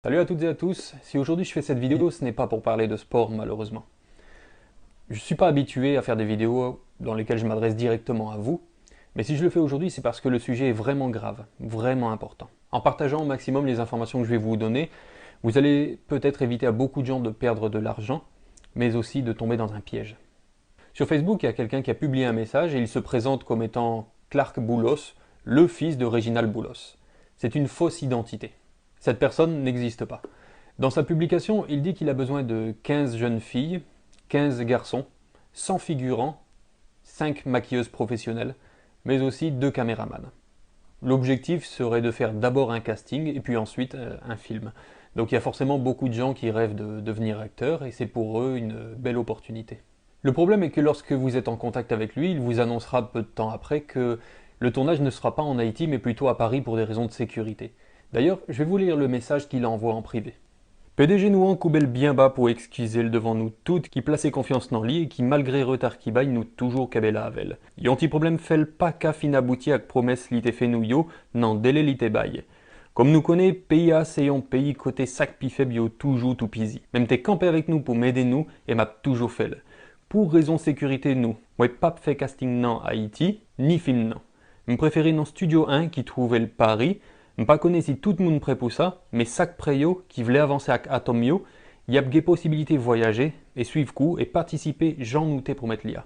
Salut à toutes et à tous, si aujourd'hui je fais cette vidéo, ce n'est pas pour parler de sport malheureusement. Je ne suis pas habitué à faire des vidéos dans lesquelles je m'adresse directement à vous, mais si je le fais aujourd'hui, c'est parce que le sujet est vraiment grave, vraiment important. En partageant au maximum les informations que je vais vous donner, vous allez peut-être éviter à beaucoup de gens de perdre de l'argent, mais aussi de tomber dans un piège. Sur Facebook, il y a quelqu'un qui a publié un message et il se présente comme étant Clark Boulos, le fils de Réginald Boulos. C'est une fausse identité. Cette personne n'existe pas. Dans sa publication, il dit qu'il a besoin de 15 jeunes filles, 15 garçons, 100 figurants, 5 maquilleuses professionnelles, mais aussi 2 caméramans. L'objectif serait de faire d'abord un casting et puis ensuite un film. Donc il y a forcément beaucoup de gens qui rêvent de devenir acteurs et c'est pour eux une belle opportunité. Le problème est que lorsque vous êtes en contact avec lui, il vous annoncera peu de temps après que le tournage ne sera pas en Haïti mais plutôt à Paris pour des raisons de sécurité. D'ailleurs, je vais vous lire le message qu'il envoie en privé. PDG nous coubelle bien bas pour excuser le devant nous toutes qui plaçait confiance dans lui et qui malgré retard qui baille nous toujours kabela avel. Yon ti problème fait pas qu'à fin abouti avec promesse li te fait nous yo, nan délai li te baille. Comme nous connaît, pays A c'est un pays côté sac pi faible yo toujours tout pisi. Même t'es campé avec nous pour m'aider nous et m'a toujours fait. Pour raison sécurité nous, moi pas fait casting nan Haïti, ni film nan. M'préférer dans Studio 1 qui trouvait le Paris. M'pas connais si tout le monde prêt pour ça, mais sac préyo qui voulait avancer avec Atom Yo, y a des possibilités de voyager et suivre coup et participer j'en nouté pour mettre l'IA.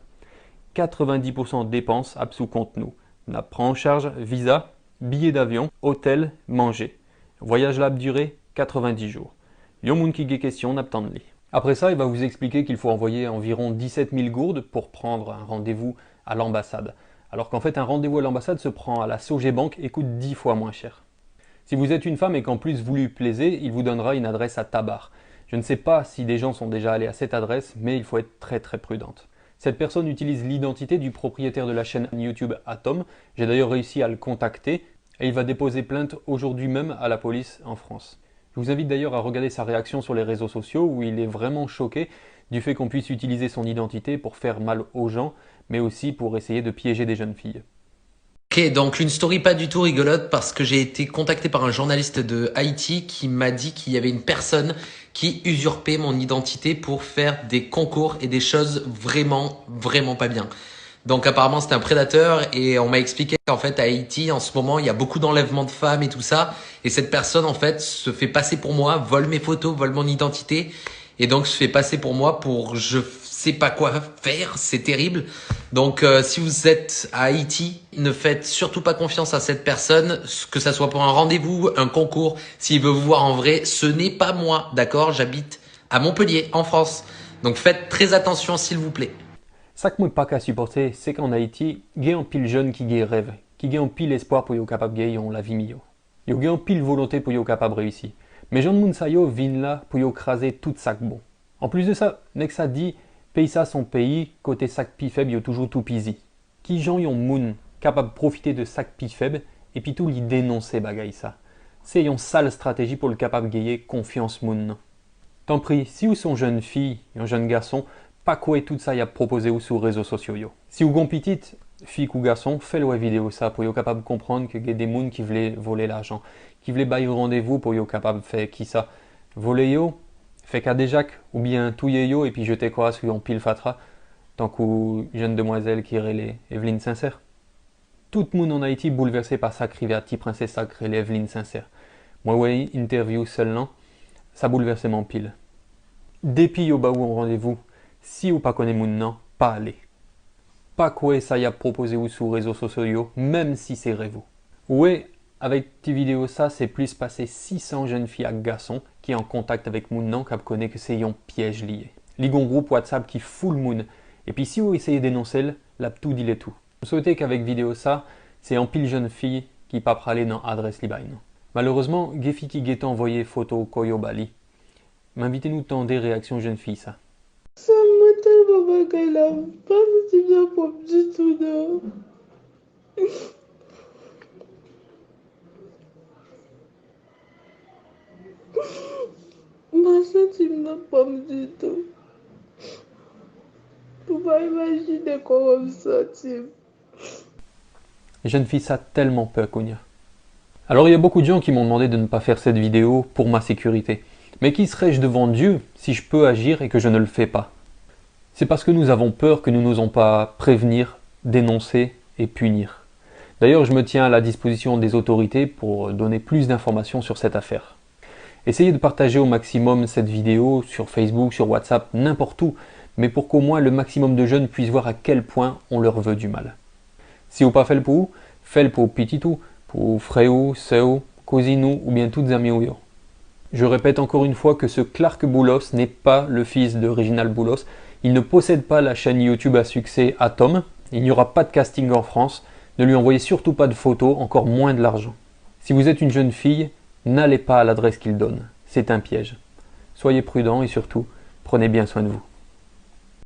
90% de dépenses ab sous compte nous. On prend en charge visa, billets d'avion, hôtel, manger. Voyage lab durée 90 jours. Yon moun ki ge question n'attend li. Après ça, il va vous expliquer qu'il faut envoyer environ 17 000 gourdes pour prendre un rendez-vous à l'ambassade. Alors qu'en fait, un rendez-vous à l'ambassade se prend à la Sogebank et coûte 10 fois moins cher. Si vous êtes une femme et qu'en plus vous lui plaisez, il vous donnera une adresse à Tabar. Je ne sais pas si des gens sont déjà allés à cette adresse, mais il faut être très prudente. Cette personne utilise l'identité du propriétaire de la chaîne YouTube Atom. J'ai d'ailleurs réussi à le contacter et il va déposer plainte aujourd'hui même à la police en France. Je vous invite d'ailleurs à regarder sa réaction sur les réseaux sociaux où il est vraiment choqué du fait qu'on puisse utiliser son identité pour faire mal aux gens, mais aussi pour essayer de piéger des jeunes filles. Ok, donc une story pas du tout rigolote parce que j'ai été contacté par un journaliste de Haïti qui m'a dit qu'il y avait une personne qui usurpait mon identité pour faire des concours et des choses vraiment pas bien. Donc apparemment c'était un prédateur et on m'a expliqué qu'en fait à Haïti en ce moment il y a beaucoup d'enlèvements de femmes et tout ça et cette personne en fait se fait passer pour moi, vole mes photos, vole mon identité et donc se fait passer pour moi pour je sais pas quoi faire, c'est terrible. Donc si vous êtes à Haïti, ne faites surtout pas confiance à cette personne, que ça soit pour un rendez-vous, un concours, s'il veut vous voir en vrai, ce n'est pas moi, d'accord? J'habite à Montpellier en France. Donc faites très attention s'il vous plaît. Ça que moi pas qu'à supporter, c'est qu'en Haïti, il y a un pile jeune qui a rêve, qui a un pile espoir pour yo capable gagner la vie mio. Il y a un pile volonté pour yo capable réussir. Mais Jean moun sa yo vin là pour yo craser tout sac bon. En plus de ça, nek ça dit, pays ça son pays, côté sac pi faible yo toujours tout pisi. Qui Jean yon moun capable profiter de sac pi faible et puis tout li dénoncer bagay ça. C'est une sale stratégie pour le capable gagner confiance moun. Tant pis, si vous sont jeune fille, un jeune garçon, pas quoi tout ça y a proposé ou sur les réseaux sociaux yo. Si vous gon petite, fille ou garçon, faites la vidéo ça pour yo capable comprendre que y a des moun qui voulaient voler l'argent, qui voulaient bailler rendez-vous pour yo capable faire qui ça. Voler yo, fait qu'à des jacques, ou bien touiller yo et puis jeter quoi sur un pile fatra, tant qu'une jeune demoiselle qui relait Evelyne Sincère. Tout le monde en Haïti bouleversé par sa rivière petit princesse sacrée Evelyne Sincère. Moi ouais, interview seulement, ça bouleversait mon pile. Depuis yo ba ou en rendez-vous, si ou pas connaît moun nan, pas aller. Pas quoi ça y a proposé ou sur réseaux sociaux, même si c'est rêve. Ouais, avec tes vidéos ça, c'est plus passé 600 jeunes filles à garçons qui est en contact avec moun nan qui connaît que c'est un piège lié. Ligon groupe WhatsApp qui fout le moun. Et puis si vous essayez d'énoncer, la tout dit les tout. Vous souhaitez qu'avec vidéo ça, c'est en pile jeune fille qui pas praler dans adresse libaïne. Malheureusement, Gefi qui guette envoyé photo Koyo Bali. M'invitez-nous tant des réactions jeunes filles ça. Ça me tellement bagay là, pas si bien pour du tout non. Moi senti me pas du tout. Faut pas imaginer comment me sentir. Les jeunes filles ça tellement peur qu'on y a. Alors il y a beaucoup de gens qui m'ont demandé de ne pas faire cette vidéo pour ma sécurité. Mais qui serais-je devant Dieu si je peux agir et que je ne le fais pas? C'est parce que nous avons peur que nous n'osons pas prévenir, dénoncer et punir. D'ailleurs, je me tiens à la disposition des autorités pour donner plus d'informations sur cette affaire. Essayez de partager au maximum cette vidéo sur Facebook, sur WhatsApp, n'importe où, mais pour qu'au moins le maximum de jeunes puissent voir à quel point on leur veut du mal. Si vous pas fait le pour pititou, pour frère, sœur, cousine ou bien toutes amies. Je répète encore une fois que ce Clark Boulos n'est pas le fils de Reginald Boulos. Il ne possède pas la chaîne YouTube à succès Atom. Il n'y aura pas de casting en France. Ne lui envoyez surtout pas de photos, encore moins de l'argent. Si vous êtes une jeune fille, n'allez pas à l'adresse qu'il donne. C'est un piège. Soyez prudents et surtout, prenez bien soin de vous.